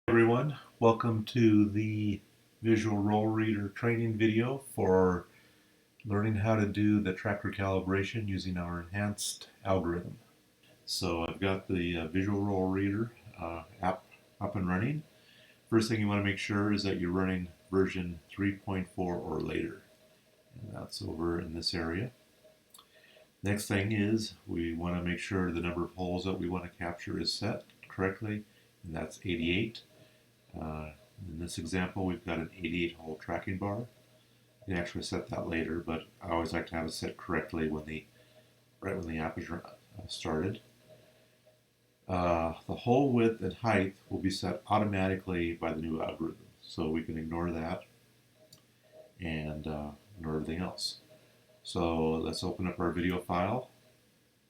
Everyone, welcome to the visual roll reader training video for learning how to do the tracker calibration using our enhanced algorithm. So I've got the visual roll reader app up and running. First thing you want to make sure is that you're running version 3.4 or later, and that's over in this area. Next thing is we want to make sure the number of holes that we want to capture is set correctly, and that's 88. In this example, we've got an 88-hole tracking bar. You can actually set that later, but I always like to have it set correctly right when the app is started. The hole width and height will be set automatically by the new algorithm, so we can ignore that and ignore everything else. So let's open up our video file,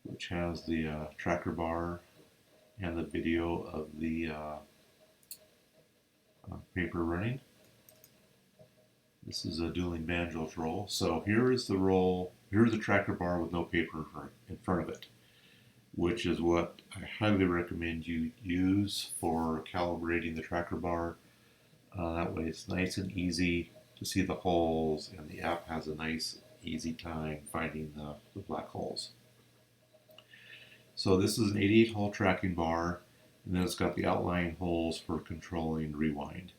which has the tracker bar and the video of the paper running. This is a dueling banjos roll. So here is the roll, here's the tracker bar with no paper in front of it, which is what I highly recommend you use for calibrating the tracker bar. That way it's nice and easy to see the holes, and the app has a nice easy time finding the black holes. So this is an 88-hole tracking bar, and then it's got the outlying holes for controlling rewind.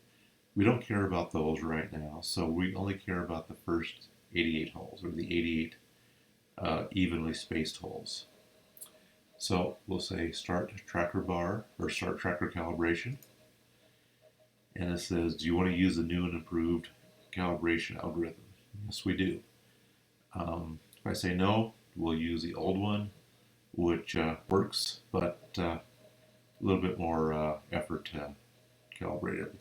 We don't care about those right now, so we only care about the first 88 holes, or the 88 evenly spaced holes. So we'll say start tracker bar, or start tracker calibration. And it says, do you want to use the new and improved calibration algorithm? Yes, we do. If I say no, we'll use the old one, which works, but a little bit more effort to calibrate everything.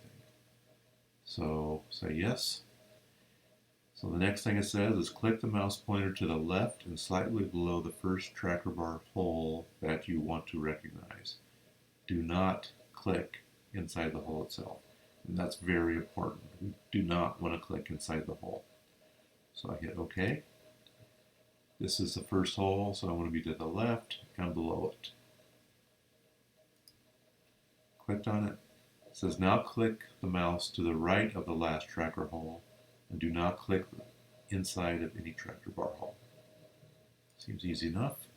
So say yes. So the next thing it says is click the mouse pointer to the left and slightly below the first tracker bar hole that you want to recognize. Do not click inside the hole itself. And that's very important. We do not want to click inside the hole. So I hit OK. This is the first hole, so I want to be to the left and below it. Clicked on it. It says now click the mouse to the right of the last tracker hole and do not click inside of any tracker bar hole. Seems easy enough.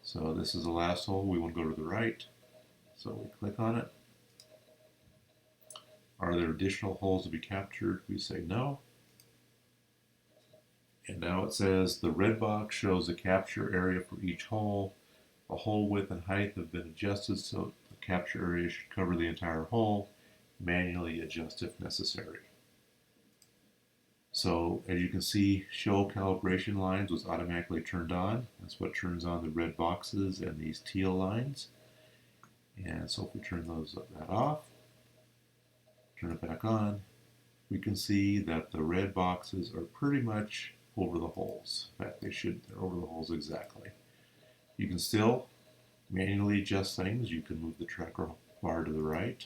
So this is the last hole. We want to go to the right. So we click on it. Are there additional holes to be captured? We say no. And now it says the red box shows the capture area for each hole. The hole width and height have been adjusted so the capture area should cover the entire hole. Manually adjust if necessary. So as you can see, show calibration lines was automatically turned on. That's what turns on the red boxes and these teal lines. And so if we turn that off, turn it back on, we can see that the red boxes are pretty much over the holes. In fact, they're over the holes exactly. You can still manually adjust things. You can move the tracker bar to the right,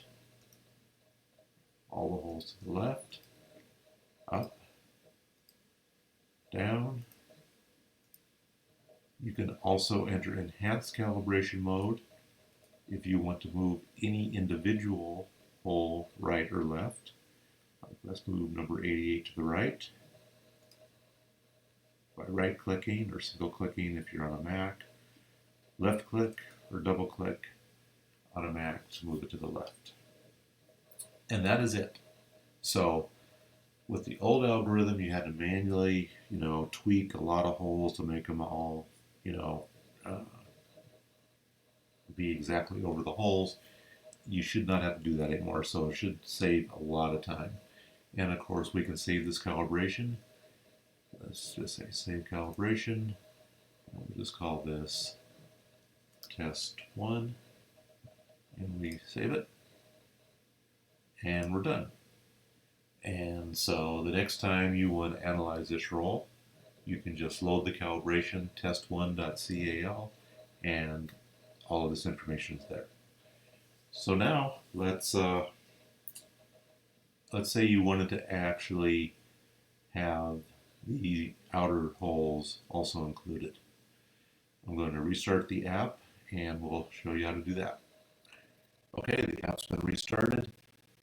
all the holes to the left, up, down. You can also enter enhanced calibration mode if you want to move any individual hole right or left. Let's move number 88 to the right by right-clicking or single-clicking if you're on a Mac, left-click or double-click on a Mac to move it to the left. And that is it. So with the old algorithm, you had to manually, tweak a lot of holes to make them all, be exactly over the holes. You should not have to do that anymore, so it should save a lot of time. And of course, we can save this calibration. Let's just say save calibration. We'll just call this test 1, and we save it, and we're done. And so the next time you want to analyze this roll, you can just load the calibration test1.cal, and all of this information is there. So now let's say you wanted to actually have the outer holes also included. I'm going to restart the app and we'll show you how to do that. Okay, the app's been restarted.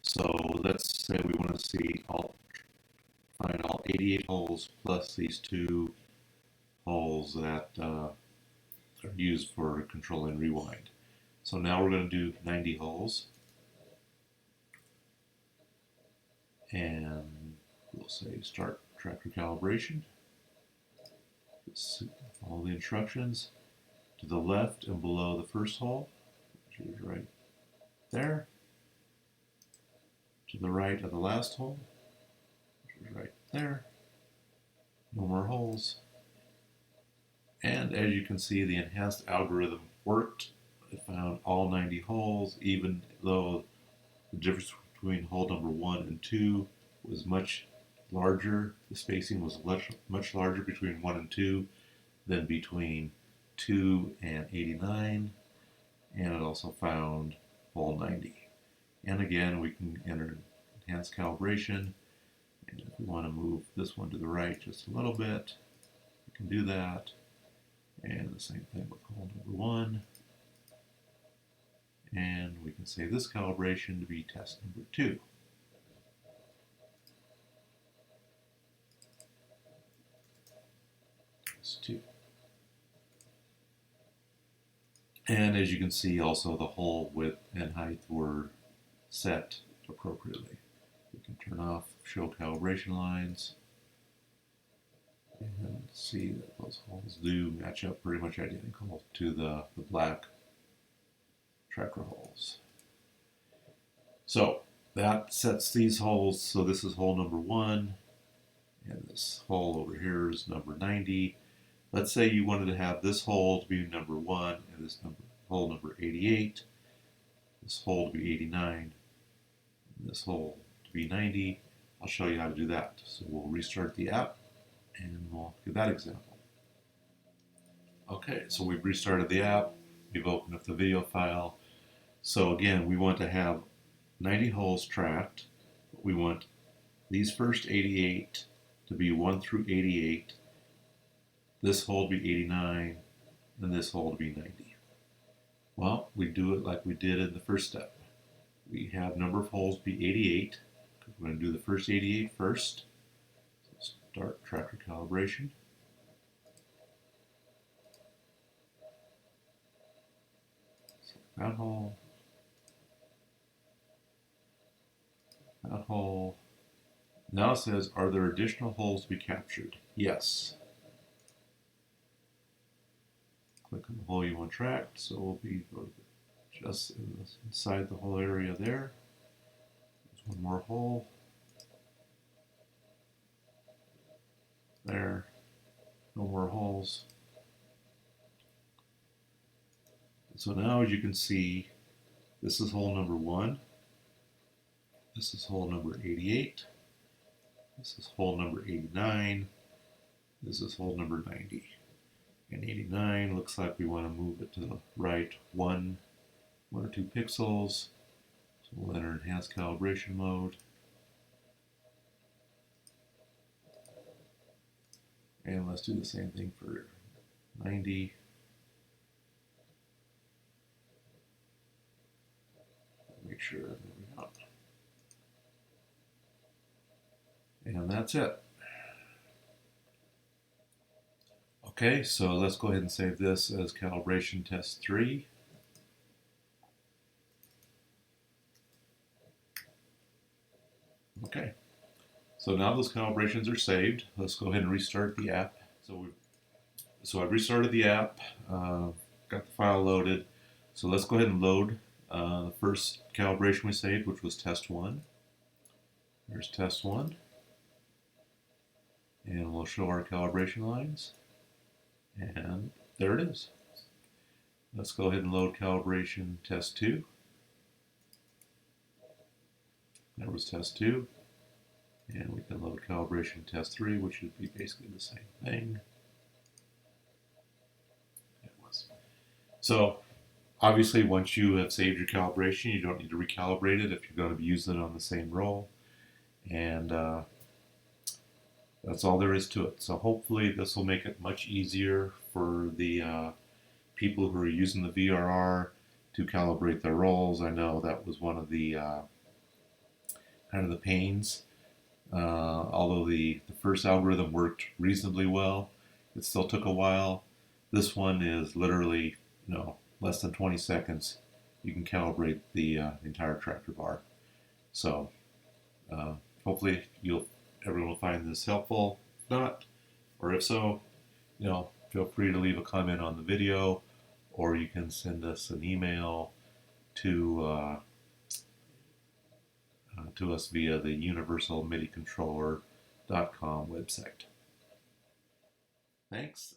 So let's say we want to find all 88 holes plus these two holes that are used for control and rewind. So now we're going to do 90 holes, and we'll say start tractor calibration. Follow the instructions. To the left and below the first hole, which is right there. To the right of the last hole, which is right there. No more holes. And as you can see, the enhanced algorithm worked. It found all 90 holes, even though the difference between hole number 1 and 2 was much larger. The spacing was much larger between 1 and 2 than between 2 and 89. And it also found hole 90. And again, we can enter enhanced calibration. And if we want to move this one to the right just a little bit, we can do that. And the same thing with hole number 1. And we can say this calibration to be test number 2. Test 2. And as you can see, also the hole width and height were set appropriately. We can turn off show calibration lines and see that those holes do match up pretty much identical to the black tracker holes. So that sets these holes. So this is hole number 1, and this hole over here is number 90. Let's say you wanted to have this hole to be number 1 and this hole number 88, this hole to be 89, and this hole to be 90. I'll show you how to do that. So we'll restart the app and we'll give that example. Okay, so we've restarted the app. We've opened up the video file. So again, we want to have 90 holes tracked. We want these first 88 to be 1 through 88, this hole to be 89, and this hole to be 90. Well, we do it like we did in the first step. We have number of holes be 88. We're going to do the first 88 first. So start tractor calibration. Select that hole. That hole. Now it says, are there additional holes to be captured? Yes. Click on the hole you want tracked, so we'll be just inside the whole area there. There's one more hole. There. No more holes. So now, as you can see, this is hole number 1. This is hole number 88. This is hole number 89. This is hole number 90. And 89 looks like we want to move it to the right one or two pixels. So we'll enter enhanced calibration mode. And let's do the same thing for 90. Make sure, there we go. And that's it. Okay, so let's go ahead and save this as calibration test 3. Okay, so now those calibrations are saved. Let's go ahead and restart the app. So I've restarted the app, got the file loaded. So let's go ahead and load the first calibration we saved, which was test 1. Here's test 1. And we'll show our calibration lines. And there it is. Let's go ahead and load calibration test 2. There was test 2. And we can load calibration test 3, which would be basically the same thing. It was. So obviously, once you have saved your calibration, you don't need to recalibrate it if you're going to be using it on the same roll. And that's all there is to it. So hopefully this will make it much easier for the people who are using the VRR to calibrate their rolls. I know that was one of the kind of the pains. Although the first algorithm worked reasonably well, it still took a while. This one is literally, less than 20 seconds. You can calibrate the entire tractor bar. So uh, hopefully everyone will find this helpful. If not, or if so, feel free to leave a comment on the video, or you can send us an email to us via the universalmidicontroller.com website. Thanks.